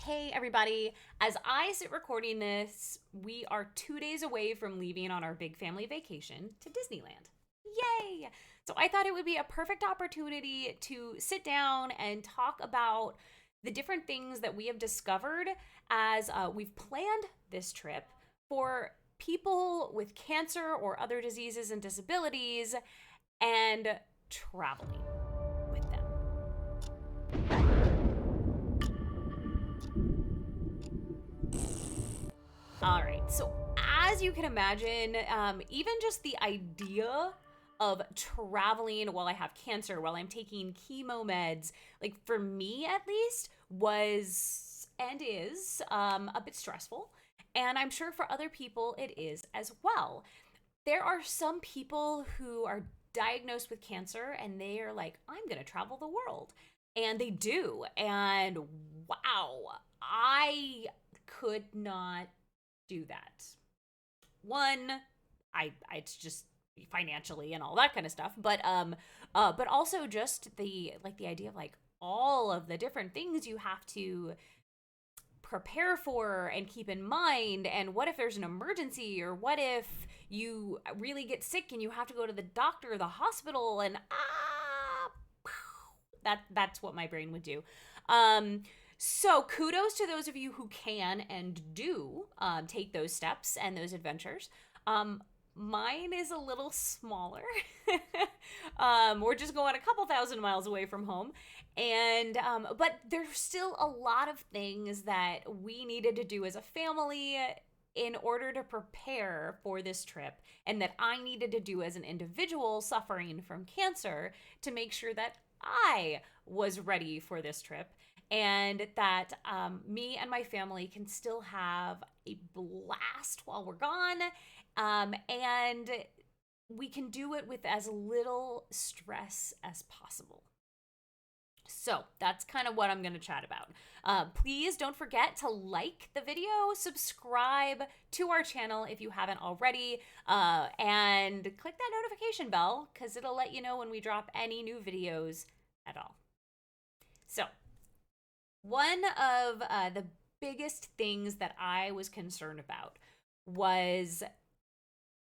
Hey everybody, as I sit recording this, we are 2 days away from leaving on our big family vacation to Disneyland. Yay! So I thought it would be a perfect opportunity to sit down and talk about the different things that we have discovered as we've planned this trip for people with cancer or other diseases and disabilities and traveling with them. All right. So, as you can imagine, even just the idea of traveling while I have cancer, while I'm taking chemo meds, like for me at least, was and is a bit stressful. And I'm sure for other people it is as well. There are some people who are diagnosed with cancer and they are like, I'm going to travel the world. And they do. And wow, I could not do that. One, I it's just financially and all that kind of stuff, but also just the idea of like all of the different things you have to prepare for and keep in mind, and what if there's an emergency, or what if you really get sick and you have to go to the doctor or the hospital, and that's what my brain would do. So kudos to those of you who can and do take those steps and those adventures. Mine is a little smaller. We're just going a couple thousand miles away from home, and but there's still a lot of things that we needed to do as a family in order to prepare for this trip, and that I needed to do as an individual suffering from cancer to make sure that I was ready for this trip, and that me and my family can still have a blast while we're gone, and we can do it with as little stress as possible. So that's kind of what I'm going to chat about. Please don't forget to like the video, subscribe to our channel if you haven't already, and click that notification bell because it'll let you know when we drop any new videos at all. So, one of the biggest things that I was concerned about was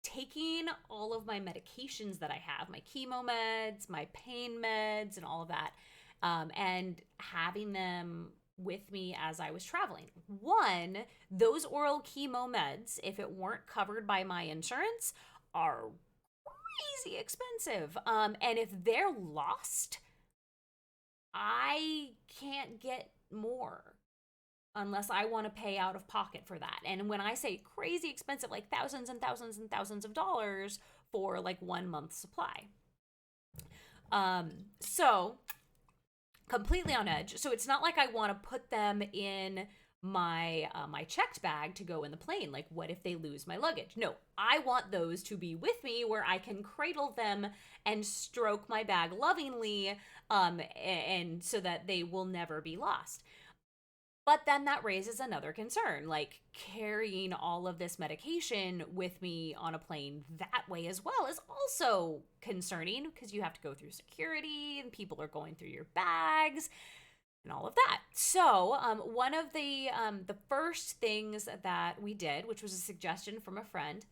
taking all of my medications that I have, my chemo meds, my pain meds, and all of that, and having them with me as I was traveling. One, those oral chemo meds, if it weren't covered by my insurance, are crazy expensive. And if they're lost, I can't get more unless I want to pay out of pocket for that. And when I say crazy expensive, like thousands and thousands and thousands of dollars for like 1 month supply. So completely on edge. So it's not like I want to put them in my checked bag to go in the plane. Like, what if they lose my luggage? No, I want those to be with me where I can cradle them and stroke my bag lovingly, and so that they will never be lost. But then that raises another concern, like carrying all of this medication with me on a plane that way as well is also concerning because you have to go through security and people are going through your bags and all of that. So one of the first things that we did, which was a suggestion from a friend,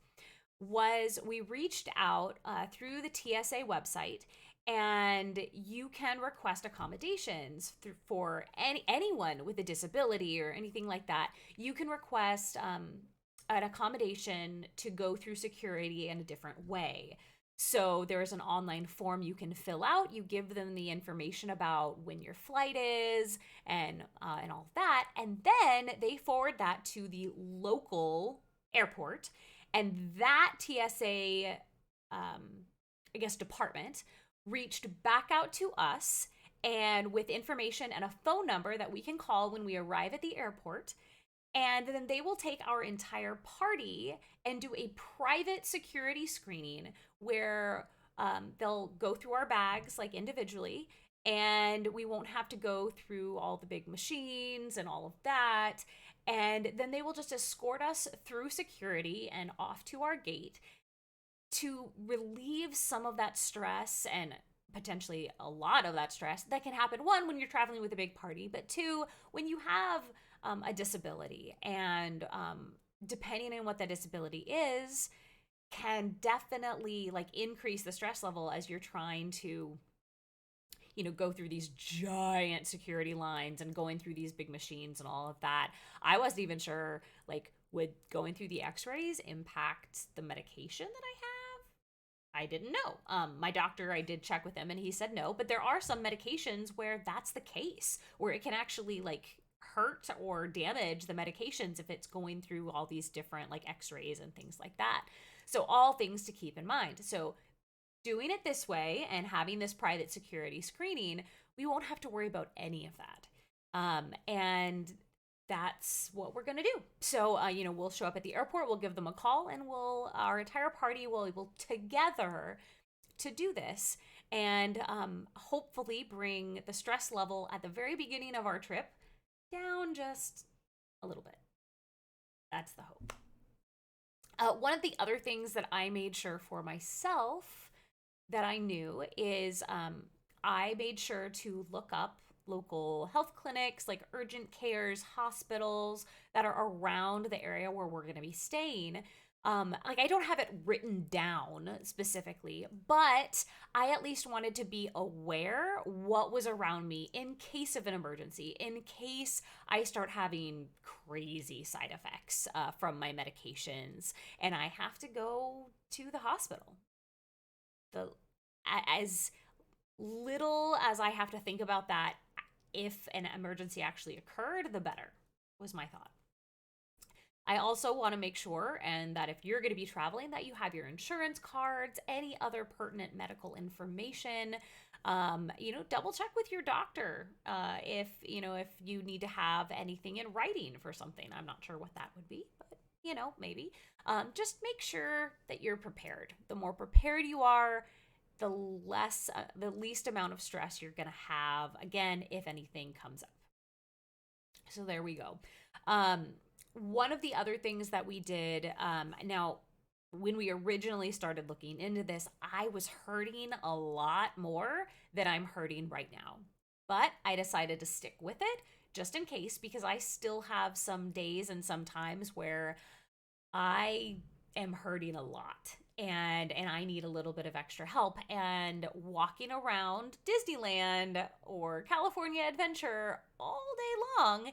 was we reached out through the TSA website, and you can request accommodations for anyone with a disability or anything like that. You can request an accommodation to go through security in a different way. So there's an online form you can fill out. You give them the information about when your flight is and all of that, and then they forward that to the local airport, and that TSA, I guess, department reached back out to us and with information and a phone number that we can call when we arrive at the airport. And then they will take our entire party and do a private security screening where they'll go through our bags like individually, and we won't have to go through all the big machines and all of that. And then they will just escort us through security and off to our gate to relieve some of that stress, and potentially a lot of that stress that can happen, one, when you're traveling with a big party, but two, when you have a disability, and depending on what that disability is, can definitely like increase the stress level as you're trying to, you know, go through these giant security lines and going through these big machines and all of that. I wasn't even sure, like, would going through the x-rays impact the medication that I have? I didn't know. My doctor, I did check with him and he said no, but there are some medications where that's the case, where it can actually like hurt or damage the medications if it's going through all these different like x-rays and things like that. So all things to keep in mind. So doing it this way and having this private security screening, we won't have to worry about any of that. And that's what we're going to do. So, you know, we'll show up at the airport, we'll give them a call, and our entire party will together to do this and hopefully bring the stress level at the very beginning of our trip down just a little bit. That's the hope. One of the other things that I made sure for myself that I knew is I made sure to look up local health clinics, like urgent cares, hospitals that are around the area where we're going to be staying. Like I don't have it written down specifically, but I at least wanted to be aware what was around me in case of an emergency, in case I start having crazy side effects from my medications and I have to go to the hospital. As little as I have to think about that, if an emergency actually occurred, the better, was my thought. I also want to make sure, and that if you're going to be traveling, that you have your insurance cards, any other pertinent medical information. You know, double check with your doctor if you need to have anything in writing for something. I'm not sure what that would be, but you know, maybe. Just make sure that you're prepared. The more prepared you are, the least amount of stress you're going to have, again, if anything comes up. So there we go. One of the other things that we did, now, when we originally started looking into this, I was hurting a lot more than I'm hurting right now. But I decided to stick with it just in case, because I still have some days and some times where I am hurting a lot. And I need a little bit of extra help. And walking around Disneyland or California Adventure all day long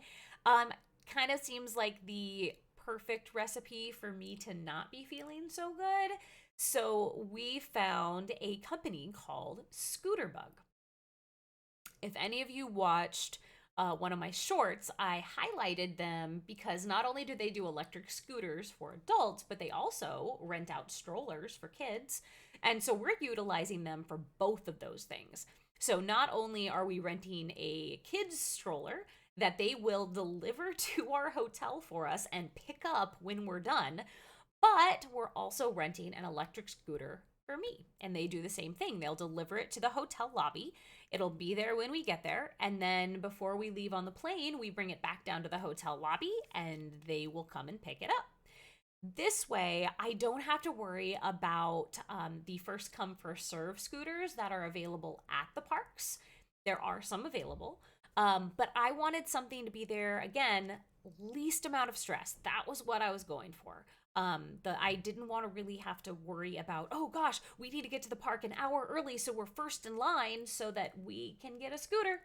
kind of seems like the perfect recipe for me to not be feeling so good. So we found a company called Scooterbug. If any of you watched one of my shorts, I highlighted them because not only do they do electric scooters for adults, but they also rent out strollers for kids. And so we're utilizing them for both of those things. So not only are we renting a kids stroller that they will deliver to our hotel for us and pick up when we're done, but we're also renting an electric scooter for me. And they do the same thing. They'll deliver it to the hotel lobby. It'll be there when we get there. And then before we leave on the plane, we bring it back down to the hotel lobby and they will come and pick it up. This way, I don't have to worry about the first come, first serve scooters that are available at the parks. There are some available, but I wanted something to be there, again, least amount of stress. That was what I was going for. I didn't want to really have to worry about, oh gosh, we need to get to the park an hour early so we're first in line so that we can get a scooter.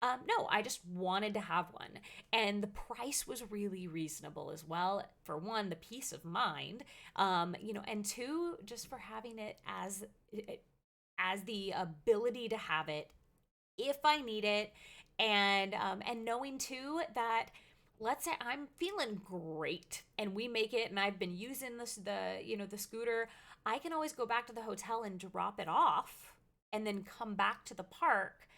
No, I just wanted to have one. And the price was really reasonable as well. For one, the peace of mind, and two, just for having it as the ability to have it if I need it. And knowing too that, let's say I'm feeling great and we make it and I've been using the scooter, I can always go back to the hotel and drop it off and then come back to the park.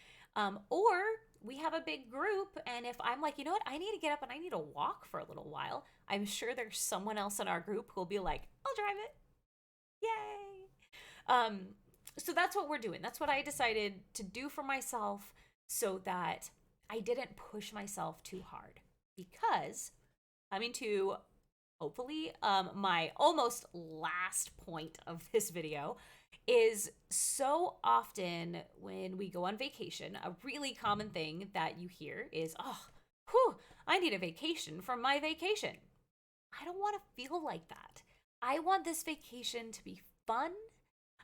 Or we have a big group, and if I'm like, you know what, I need to get up and I need to walk for a little while, I'm sure there's someone else in our group who'll be like, I'll drive it. Yay. So that's what we're doing. That's what I decided to do for myself so that I didn't push myself too hard. Because coming to hopefully my almost last point of this video is, so often when we go on vacation, a really common thing that you hear is, oh, whew, I need a vacation from my vacation. I don't want to feel like that. I want this vacation to be fun.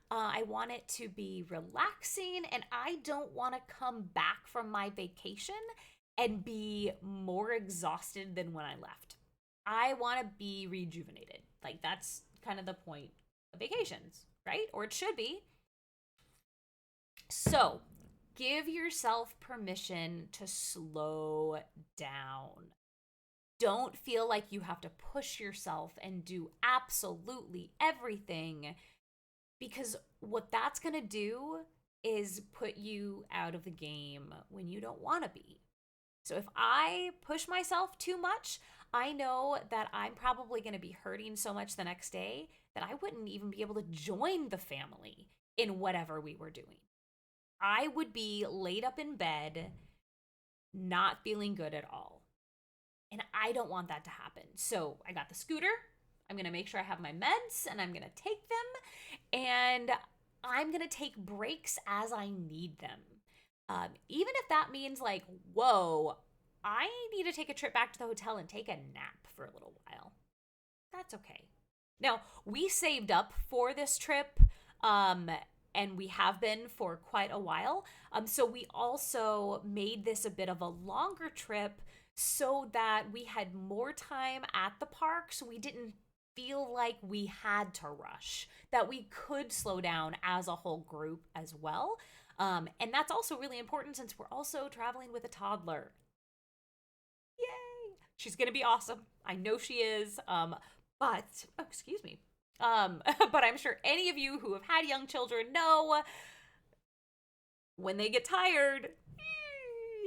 I want it to be relaxing, and I don't want to come back from my vacation and be more exhausted than when I left. I want to be rejuvenated. Like, that's kind of the point of vacations, right? Or it should be. So, give yourself permission to slow down. Don't feel like you have to push yourself and do absolutely everything, because what that's going to do is put you out of the game when you don't want to be. So if I push myself too much, I know that I'm probably going to be hurting so much the next day that I wouldn't even be able to join the family in whatever we were doing. I would be laid up in bed, not feeling good at all. And I don't want that to happen. So I got the scooter. I'm going to make sure I have my meds, and I'm going to take them. And I'm going to take breaks as I need them. Even if that means like, whoa, I need to take a trip back to the hotel and take a nap for a little while. That's okay. Now, we saved up for this trip, and we have been for quite a while. So we also made this a bit of a longer trip so that we had more time at the park, so we didn't feel like we had to rush, that we could slow down as a whole group as well. And that's also really important since we're also traveling with a toddler. Yay! She's gonna be awesome. I know she is. But I'm sure any of you who have had young children know when they get tired,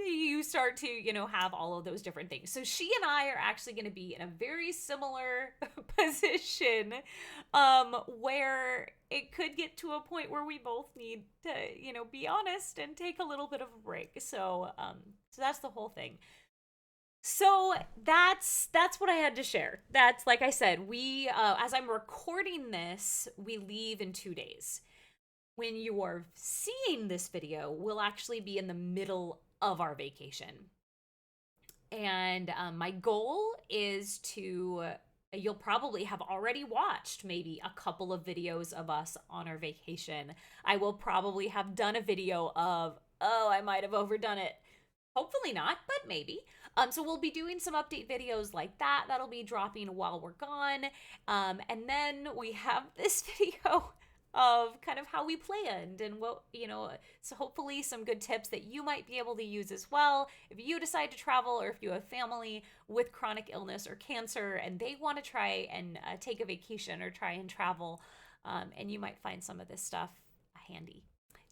you start to, have all of those different things. So she and I are actually going to be in a very similar position, where it could get to a point where we both need to, be honest and take a little bit of a break. So that's the whole thing. So that's what I had to share. That's, like I said, we, as I'm recording this, we leave in 2 days. When you are seeing this video, we'll actually be in the middle of our vacation. And my goal is to, you'll probably have already watched maybe a couple of videos of us on our vacation. I will probably have done a video of, I might have overdone it. Hopefully not, but maybe. So we'll be doing some update videos like that. That'll be dropping while we're gone. And then we have this video of kind of how we planned and what, so hopefully some good tips that you might be able to use as well. If you decide to travel, or if you have family with chronic illness or cancer and they want to try and take a vacation or try and travel, and you might find some of this stuff handy.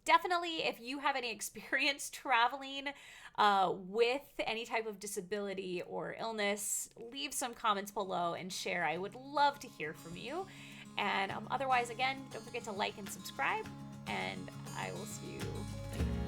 Definitely, if you have any experience traveling with any type of disability or illness, leave some comments below and share. I would love to hear from you. And otherwise, again, don't forget to like and subscribe, and I will see you later.